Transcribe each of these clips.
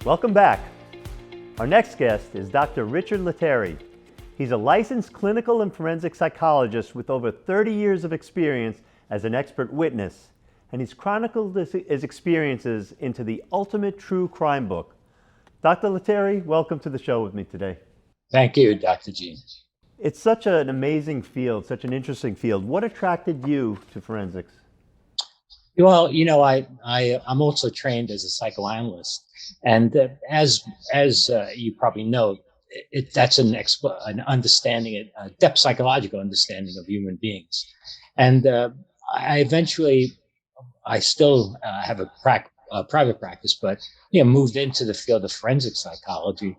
Welcome back. Our next guest is Dr. Richard Lettieri. He's a licensed clinical and forensic psychologist with over 30 years of experience as an expert witness, and he's chronicled his experiences into the ultimate true crime book. Dr. Lettieri, welcome to the show with me today. Thank you, Dr. Gene. It's such an amazing field, such an interesting field. What attracted you to forensics? Well, I'm also trained as a psychoanalyst, and as you probably know, that's an understanding, a depth psychological understanding of human beings. And I still have a private practice, but moved into the field of forensic psychology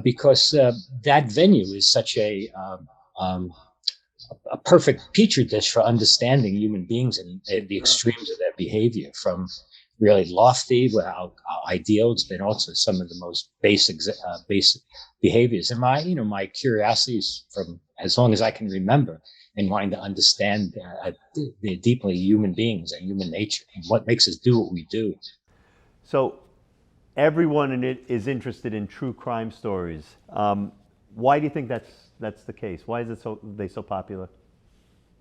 because that venue is such a perfect petri dish for understanding human beings and the extremes of their behavior, from really lofty, ideals, but also some of the most basic behaviors. And my curiosity is from as long as I can remember, and wanting to understand the deeply human beings and human nature and what makes us do what we do. So everyone in it is interested in true crime stories. Why do you think that's the case? Why is they so popular?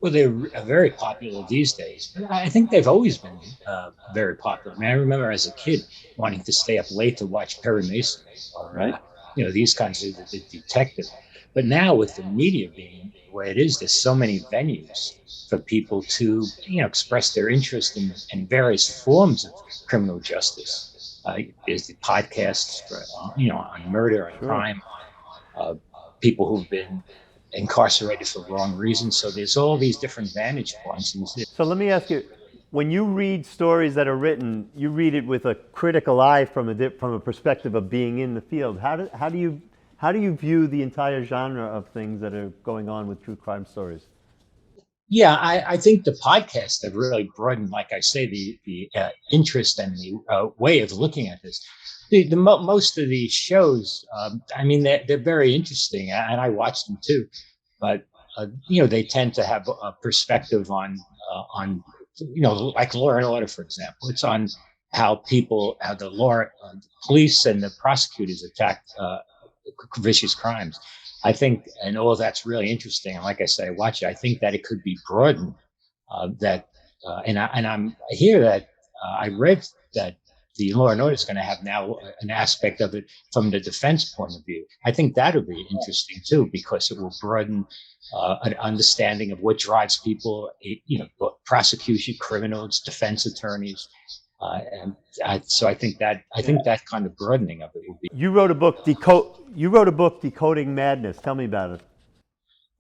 Well, they're very popular these days. I think they've always been very popular. I mean, I remember as a kid wanting to stay up late to watch Perry Mason or right. These kinds of the detective. But now with the media being where it is, there's so many venues for people to express their interest in various forms of criminal justice. There's the podcasts for on murder and crime, people who've been incarcerated for wrong reasons. So there's all these different vantage points. So let me ask you, when you read stories that are written, you read it with a critical eye from a perspective of being in the field. How do you view the entire genre of things that are going on with true crime stories? Yeah, I think the podcasts have really broadened, like I say, the interest and the way of looking at this. Most of these shows, they're very interesting, and I watch them too. But they tend to have a perspective on like Law and Order, for example. It's on how the police and the prosecutors attack vicious crimes. I think, and all that's really interesting. And like I say, I watch it. I think that it could be broadened. I hear that I read that the Law and Order is going to have now an aspect of it from the defense point of view. I think that would be interesting too, because it will broaden an understanding of what drives people, prosecution, criminals, defense attorneys. So I think that kind of broadening of it would be. You wrote a book, Decoding Madness. Tell me about it.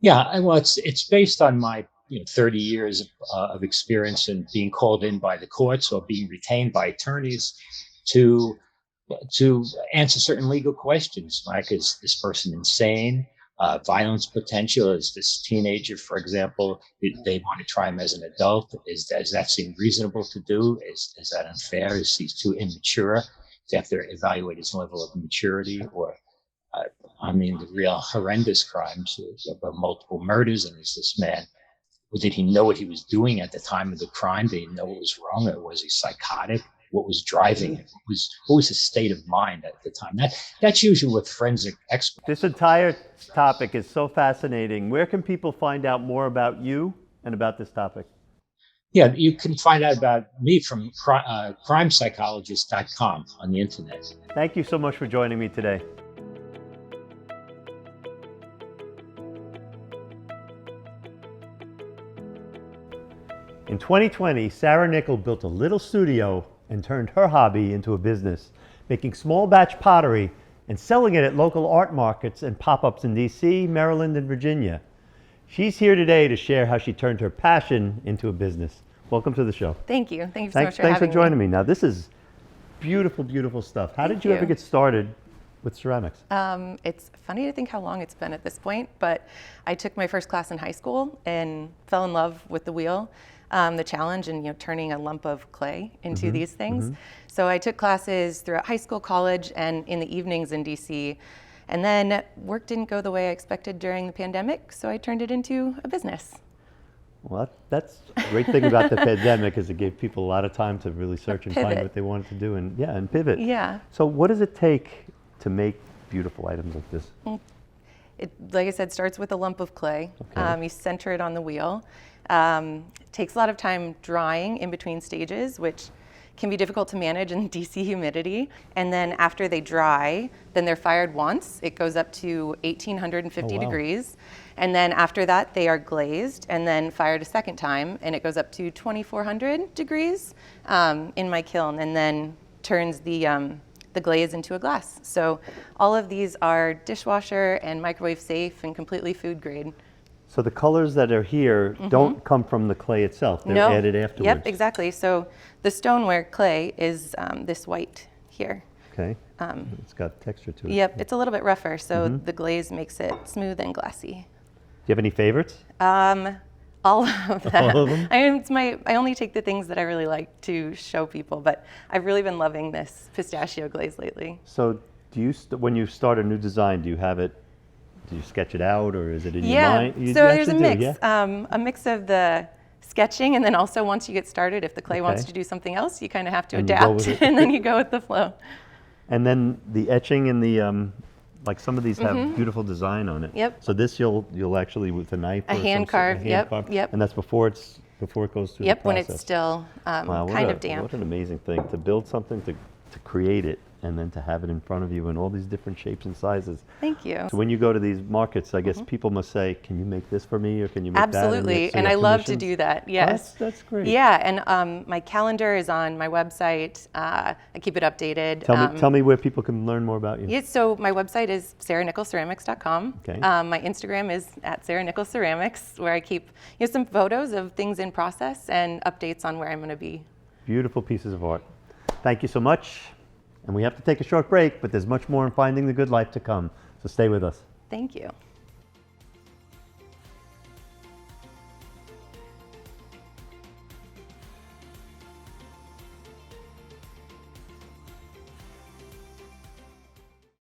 Yeah, well, it's based on my 30 years of experience in being called in by the courts or being retained by attorneys to answer certain legal questions, like, is this person insane? Violence potential. Is this teenager, for example, they want to try him as an adult? Does that seem reasonable to do? Is that unfair? Is he too immature? Do you have to evaluate his level of maturity? Or, the real horrendous crimes of multiple murders. And is this man, did he know what he was doing at the time of the crime? Did he know what was wrong, or was he psychotic? What was driving it? What was his state of mind at the time? That's usually with forensic experts. This entire topic is so fascinating. Where can people find out more about you and about this topic? Yeah, you can find out about me from crimepsychologist.com on the internet. Thank you so much for joining me today. In 2020, Sarah Nickel built a little studio and turned her hobby into a business, making small batch pottery and selling it at local art markets and pop-ups in DC, Maryland, and Virginia. She's here today to share how she turned her passion into a business. Welcome to the show. Thank you. Thank you so much for having me. Thanks for joining me. Now, this is beautiful, beautiful stuff. How did you ever get started with ceramics? It's funny to think how long it's been at this point, but I took my first class in high school and fell in love with the wheel. The challenge in turning a lump of clay into these things. So I took classes throughout high school, college, and in the evenings in DC. And then work didn't go the way I expected during the pandemic, so I turned it into a business. Well, that's a great thing about the pandemic is it gave people a lot of time to really search and find pivot. what they wanted to do and pivot. Yeah. So what does it take to make beautiful items like this? It, like I said, starts with a lump of clay. Okay. You center it on the wheel. Takes a lot of time drying in between stages, which can be difficult to manage in DC humidity. And then after they dry, then they're fired once. It goes up to 1850 Oh, wow. degrees. And then after that, they are glazed and then fired a second time. And it goes up to 2400 degrees in my kiln, and then turns the glaze into a glass. So all of these are dishwasher and microwave safe and completely food grade. So the colors that are here don't come from the clay itself. They're No. added afterwards. Yep, exactly. So the stoneware clay is this white here. Okay. It's got texture to it. Yep, it's a little bit rougher, so the glaze makes it smooth and glassy. Do you have any favorites? All of them. All of them? I only take the things that I really like to show people, but I've really been loving this pistachio glaze lately. So do you, when you start a new design, do you sketch it out, or is it in your Yeah, mind? You so there's a actually do, mix. yeah? A mix of the sketching, and then also once you get started, if the clay wants Okay. to do something else, you kind of have to And you go with adapt, it. and then you go with the flow. And then the etching and the, like some of these have beautiful design on it. Yep. So this you'll actually with a knife. A or some hand sort- carve, hand yep, carve. yep. And that's before it goes through Yep, the when process. it's still Wow, what kind a- of damp. What an amazing thing to build something, to create it, and then to have it in front of you in all these different shapes and sizes. Thank you. So when you go to these markets, I guess people must say, "Can you make this for me?" or "Can you make that?" Absolutely, so and you I have love to commissions? do that. Oh, Yes. that's great. Yeah, and my calendar is on my website. I keep it updated. Tell me where people can learn more about you. Yeah, so my website is sarahnicholceramics.com. Okay. My Instagram is at sarahnicholceramics, where I keep some photos of things in process and updates on where I'm going to be. Beautiful pieces of art. Thank you so much. And we have to take a short break, but there's much more in Finding the Good Life to come. So stay with us. Thank you.